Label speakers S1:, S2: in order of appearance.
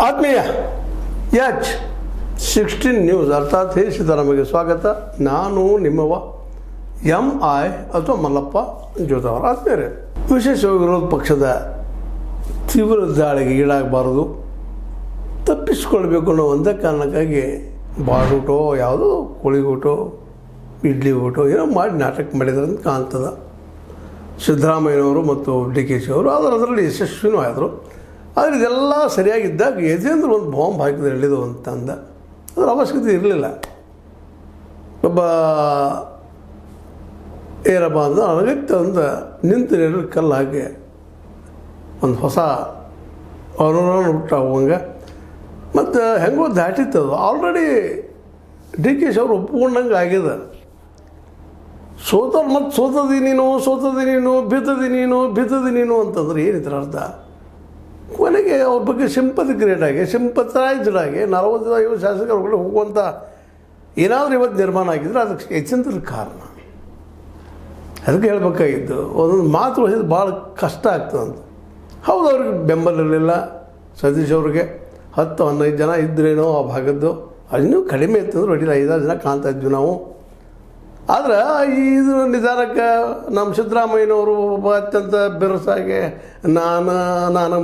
S1: ಆತ್ಮೀಯ H16 news ಅರ್ಥಾತ್ ಹೇ ಸಿದ್ದರಾಮಯ್ಯಗೆ ಸ್ವಾಗತ. ನಾನು ನಿಮ್ಮವ MI ಅಥವಾ ಮಲ್ಲಪ್ಪ ಜೋತವರ. ಆತ್ಮೀಯರೇ, ವಿಶೇಷವಾಗಿ ವಿರೋಧ ಪಕ್ಷದ ತೀವ್ರ ದಾಳಿಗೆ ಈಡಾಗಬಾರದು, ತಪ್ಪಿಸಿಕೊಳ್ಬೇಕು ಅನ್ನೋ ಒಂದೇ ಕಾರಣಕ್ಕಾಗಿ ಬಾಡೂಟೋ ಯಾವುದೋ ಕೋಳಿಗೂಟೋ ಇಡ್ಲಿ ಊಟೋ ಏನೋ ಮಾಡಿ ನಾಟಕ ಮಾಡಿದ್ರೆ ಅಂತ ಕಾಣ್ತದೆ. ಸಿದ್ದರಾಮಯ್ಯನವರು ಮತ್ತು DKಶಿ ಅವರು ಅದರಲ್ಲಿ ಯಶಸ್ವಿನೂ ಆದರು. ಆದರೆ ಇದೆಲ್ಲ ಸರಿಯಾಗಿದ್ದಾಗ ಯಜೇಂದ್ರ ಒಂದು ಬಾಂಬ್ ಹಾಕಿದ್ರೆ ಎಲ್ಲಿದು ಅಂತಂದ. ಅದರ ಅವಶ್ಯಕತೆ ಇರಲಿಲ್ಲ. ಒಬ್ಬ ಏನಪ್ಪ ಅಂದ್ರೆ ಅನಗತ್ಯ ಒಂದು ನಿಂತು ನೆರಳು ಕಲ್ಲು ಹಾಕಿ ಒಂದು ಹೊಸ ಅವನವನ್ನ ಹುಟ್ಟಾಗುವಂಗೆ ಮತ್ತು ಹೆಂಗೋ ದಾಟಿತ್ತದು. ಆಲ್ರೆಡಿ DKಶಿ ಅವರು ಒಪ್ಕೊಂಡಂಗೆ ಆಗಿದೆ. ಮತ್ತು ಸೋತದಿ ನೀನು ಅಂತಂದ್ರೆ ಏನಿದ್ರ ಅರ್ಥ? ಕೊನೆಗೆ ಅವ್ರ ಬಗ್ಗೆ ಸಿಂಪತಿ ಕ್ರಿಯೇಟ್ ಆಗಿ ಸಿಂಪತೈಸ್ಡ್ ಆಗಿ 45 ಶಾಸಕರುಗಳು ಹೋಗುವಂಥ ಏನಾದರೂ ಇವತ್ತು ನಿರ್ಮಾಣ ಆಗಿದ್ರೆ ಅದಕ್ಕೆ ಯಜೇಂದ್ರ ಕಾರಣ. ಅದಕ್ಕೆ ಹೇಳಬೇಕಾಗಿದ್ದು ಒಂದೊಂದು ಮಾತು ವಹಿಸಿದ್ದು ಭಾಳ ಕಷ್ಟ ಆಗ್ತದಂತ. ಹೌದು, ಅವ್ರಿಗೆ ಬೆಂಬಲ ಇರಲಿಲ್ಲ. ಸತೀಶ್ ಅವ್ರಿಗೆ 10-15 ಜನ ಇದ್ರೇನೋ ಆ ಭಾಗದ್ದು, ಇನ್ನೂ ಕಡಿಮೆ ಇತ್ತಂದ್ರೆ ಅಡ್ಡಿಲ್ಲ, 5-6 ಜನ ಕಾಣ್ತಾ ಇದ್ವಿ ನಾವು. ಆದ್ರೆ ಇದು ನಿಧಾನಕ್ಕೆ ನಮ್ಮ ಸಿದ್ದರಾಮಯ್ಯನವರು ಒಬ್ಬ ಅತ್ಯಂತ ಬಿರುಸಾಗಿ ನಾನು